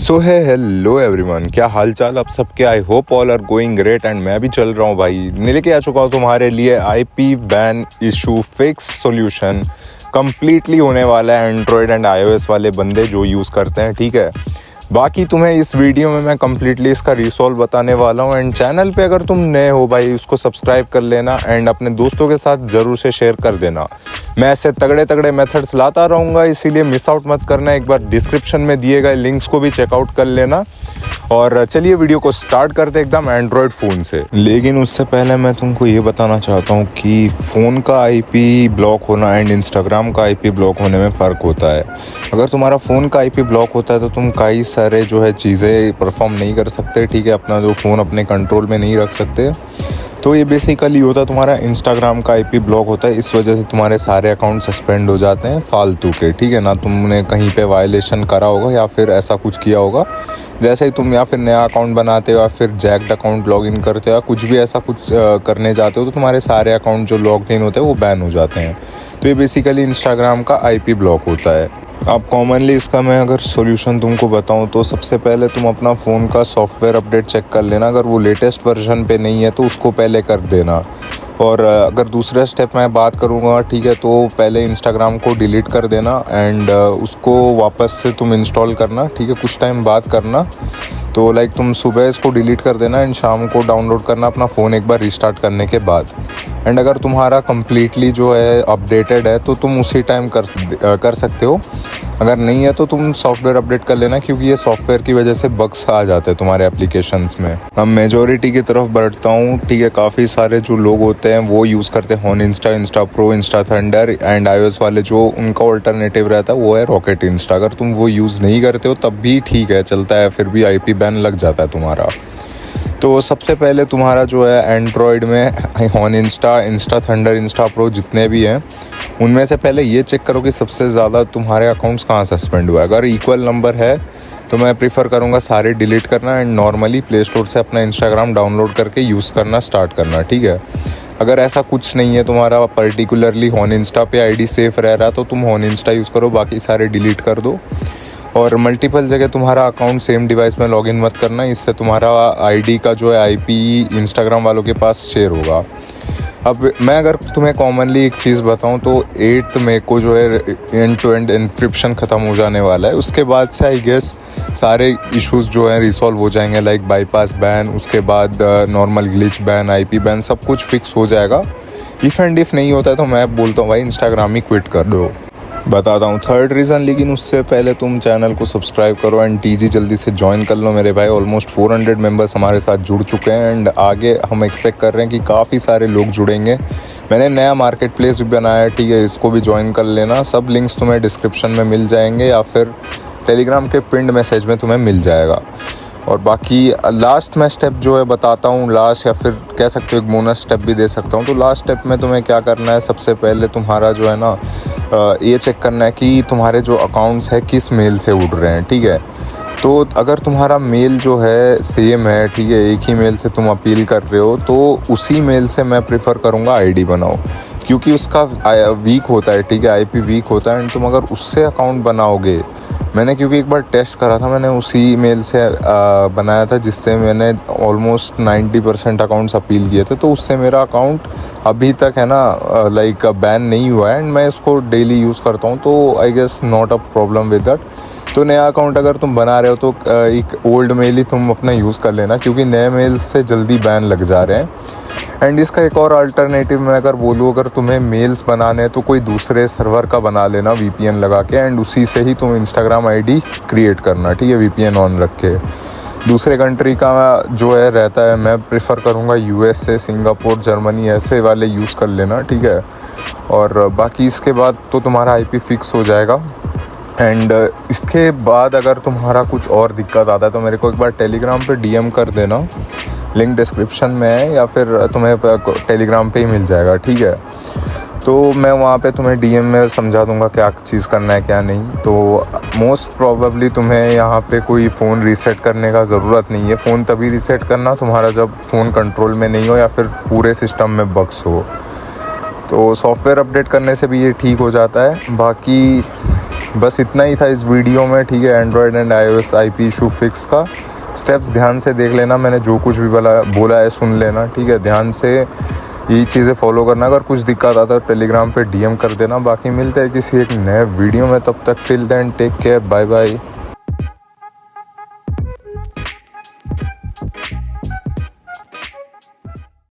सो है hello everyone, क्या हाल चाल आप सबके। I hope all are going great and मैं भी चल रहा हूँ भाई। लेके आ चुका हूँ तुम्हारे लिए IP ban issue fix solution. Completely होने वाला है एंड्रॉयड एंड आईओएस वाले बंदे जो यूज़ करते हैं, ठीक है। बाकी तुम्हें इस वीडियो में मैं कंप्लीटली इसका रिसॉल्व बताने वाला हूँ। एंड चैनल पे अगर तुम नए हो भाई, उसको सब्सक्राइब कर लेना एंड अपने दोस्तों के साथ ज़रूर से शेयर कर देना। मैं ऐसे तगड़े तगड़े मेथड्स लाता रहूँगा, इसीलिए मिस आउट मत करना। एक बार डिस्क्रिप्शन में दिए गए लिंक्स को भी चेकआउट कर लेना। और चलिए वीडियो को स्टार्ट करते एकदम एंड्रॉयड फ़ोन से। लेकिन उससे पहले मैं तुमको ये बताना चाहता हूँ कि फ़ोन का आईपी ब्लॉक होना एंड इंस्टाग्राम का आईपी ब्लॉक होने में फ़र्क होता है। अगर तुम्हारा फ़ोन का आईपी ब्लॉक होता है तो तुम कई सारे जो है चीज़ें परफॉर्म नहीं कर सकते, ठीक है। अपना जो फ़ोन अपने कंट्रोल में नहीं रख सकते। तो ये बेसिकली होता है तुम्हारा इंस्टाग्राम का आईपी ब्लॉक होता है। इस वजह से तुम्हारे सारे अकाउंट सस्पेंड हो जाते हैं फालतू के, ठीक है ना। तुमने कहीं पे वायलेशन करा होगा या फिर ऐसा कुछ किया होगा, जैसे ही तुम या फिर नया अकाउंट बनाते हो या फिर जैक्ड अकाउंट लॉगिन करते हो या कुछ भी ऐसा कुछ करने जाते हो, तो तुम्हारे सारे अकाउंट जो लॉग इन होते हैं वो बैन हो जाते हैं। तो ये बेसिकली इंस्टाग्राम का आईपी ब्लॉक होता है। अब कॉमनली इसका मैं अगर सॉल्यूशन तुमको बताऊं तो सबसे पहले तुम अपना फ़ोन का सॉफ्टवेयर अपडेट चेक कर लेना। अगर वो लेटेस्ट वर्जन पे नहीं है तो उसको पहले कर देना। और अगर दूसरा स्टेप मैं बात करूँगा, ठीक है, तो पहले इंस्टाग्राम को डिलीट कर देना एंड उसको वापस से तुम इंस्टॉल करना, ठीक है। कुछ टाइम बाद करना। तो लाइक तुम सुबह इसको डिलीट कर देना एंड शाम को डाउनलोड करना अपना फ़ोन एक बार रिस्टार्ट करने के बाद। एंड अगर तुम्हारा कम्प्लीटली जो है अपडेटेड है तो तुम उसी टाइम कर सकते हो। अगर नहीं है तो तुम सॉफ्टवेयर अपडेट कर लेना, क्योंकि ये सॉफ्टवेयर की वजह से बग्स आ जाते हैं तुम्हारे एप्लीकेशंस में। अब मेजॉरिटी की तरफ बढ़ता हूँ, ठीक है। काफ़ी सारे जो लोग होते हैं वो यूज़ करते हैं हॉन Insta, Insta Pro, Insta Thunder and iOS वाले जो उनका ऑल्टरनेटिव रहता है वो है रॉकेट इंस्टा। अगर तुम वो यूज़ नहीं करते हो तब भी ठीक है, चलता है, फिर भी आईपी बैन लग जाता है तुम्हारा। तो सबसे पहले तुम्हारा जो है एंड्रॉयड में horn Insta, Insta Thunder, Insta Pro जितने भी हैं उनमें से पहले ये चेक करो कि सबसे ज़्यादा तुम्हारे अकाउंट्स कहाँ सस्पेंड हुआ है। अगर इक्वल नंबर है तो मैं प्रीफर करूँगा सारे डिलीट करना एंड नॉर्मली प्ले स्टोर से अपना इंस्टाग्राम डाउनलोड करके यूज़ करना स्टार्ट करना, ठीक है। अगर ऐसा कुछ नहीं है तुम्हारा पर्टिकुलरली हॉन इंस्टा पे आईडी सेफ़ रह रहा है तो तुम हॉन इंस्टा यूज़ करो, बाकी सारे डिलीट कर दो। और मल्टीपल जगह तुम्हारा अकाउंट सेम डिवाइस में लॉगिन मत करना, इससे तुम्हारा आईडी का जो है आईपी इंस्टाग्राम वालों के पास शेयर होगा। अब मैं अगर तुम्हें कॉमनली एक चीज़ बताऊं तो 8 मई को जो है एंड टू एंड एन्क्रिप्शन ख़त्म हो जाने वाला है। उसके बाद से आई गेस सारे इश्यूज़ जो हैं रिसॉल्व हो जाएंगे, लाइक बाईपास बैन, उसके बाद normal glitch ban, IP ban, सब कुछ फिक्स हो जाएगा। इफ़ एंड इफ़ नहीं होता है तो मैं बोलता हूँ भाई इंस्टाग्राम ही क्विट कर दो। बताता हूँ थर्ड रीज़न, लेकिन उससे पहले तुम चैनल को सब्सक्राइब करो एंड टीजी जल्दी से ज्वाइन कर लो मेरे भाई। ऑलमोस्ट 400 मेंबर्स हमारे साथ जुड़ चुके हैं एंड आगे हम एक्सपेक्ट कर रहे हैं कि काफ़ी सारे लोग जुड़ेंगे। मैंने नया मार्केट प्लेस भी बनाया है, ठीक है, इसको भी ज्वाइन कर लेना। सब लिंक्स तुम्हें डिस्क्रिप्शन में मिल जाएंगे या फिर टेलीग्राम के पिन्ड मैसेज में तुम्हें मिल जाएगा। और बाकी लास्ट मैं स्टेप जो है बताता हूँ, लास्ट या फिर कह सकते हो एक बोनस स्टेप भी दे सकता हूँ। तो लास्ट स्टेप में तुम्हें क्या करना है, सबसे पहले तुम्हारा जो है ना ये चेक करना है कि तुम्हारे जो अकाउंट्स है किस मेल से उड़ रहे हैं, ठीक है। तो अगर तुम्हारा मेल जो है सेम है, ठीक है, एक ही मेल से तुम अपील कर रहे हो, तो उसी मेल से मैं प्रेफर करूँगा आईडी बनाओ, क्योंकि उसका वीक होता है, ठीक है, आईपी वीक होता है। एंड तुम अगर उससे अकाउंट बनाओगे, मैंने क्योंकि एक बार टेस्ट करा था, मैंने उसी मेल से बनाया था जिससे मैंने ऑलमोस्ट 90% अकाउंट्स अपील किए थे। तो उससे मेरा अकाउंट अभी तक है ना लाइक बैन नहीं हुआ है एंड मैं इसको डेली यूज़ करता हूँ। तो I guess not a problem with that. तो नया अकाउंट अगर तुम बना रहे हो तो एक ओल्ड मेल ही तुम अपना यूज़ कर लेना, क्योंकि नए मेल से जल्दी बैन लग जा रहे हैं। एंड इसका एक और अल्टरनेटिव मैं अगर बोलूँ, अगर तुम्हें मेल्स बनाने हैं तो कोई दूसरे सर्वर का बना लेना वीपीएन लगा के एंड उसी से ही तुम इंस्टाग्राम आईडी क्रिएट करना, ठीक है, वीपीएन ऑन रख के। दूसरे कंट्री का जो है रहता है, मैं प्रेफर करूँगा यूएसए, सिंगापुर, जर्मनी, ऐसे वाले यूज़ कर लेना, ठीक है। और बाकी इसके बाद तो तुम्हारा आईपी फिक्स हो जाएगा। एंड इसके बाद अगर तुम्हारा कुछ और दिक्कत आता है तो मेरे को एक बार टेलीग्राम पे डीएम कर देना, लिंक डिस्क्रिप्शन में है या फिर तुम्हें टेलीग्राम पे ही मिल जाएगा, ठीक है। तो मैं वहाँ पे तुम्हें डीएम में समझा दूँगा क्या चीज़ करना है क्या नहीं। तो मोस्ट प्रॉबेबली तुम्हें यहाँ पे कोई फ़ोन रीसेट करने का ज़रूरत नहीं है। फ़ोन तभी रीसेट करना तुम्हारा जब फ़ोन कंट्रोल में नहीं हो या फिर पूरे सिस्टम में बग्स हो। तो सॉफ्टवेयर अपडेट करने से भी ये ठीक हो जाता है। बाकी बस इतना ही था इस वीडियो में, ठीक है। Android and iOS IP issue fix का स्टेप्स ध्यान से देख लेना, मैंने जो कुछ भी बोला है सुन लेना, ठीक है। ध्यान से ये चीज़ें फॉलो करना। अगर कुछ दिक्कत आता है तो टेलीग्राम पे DM कर देना। बाकी मिलते हैं किसी एक नए वीडियो में, तब तक till then take care, bye bye.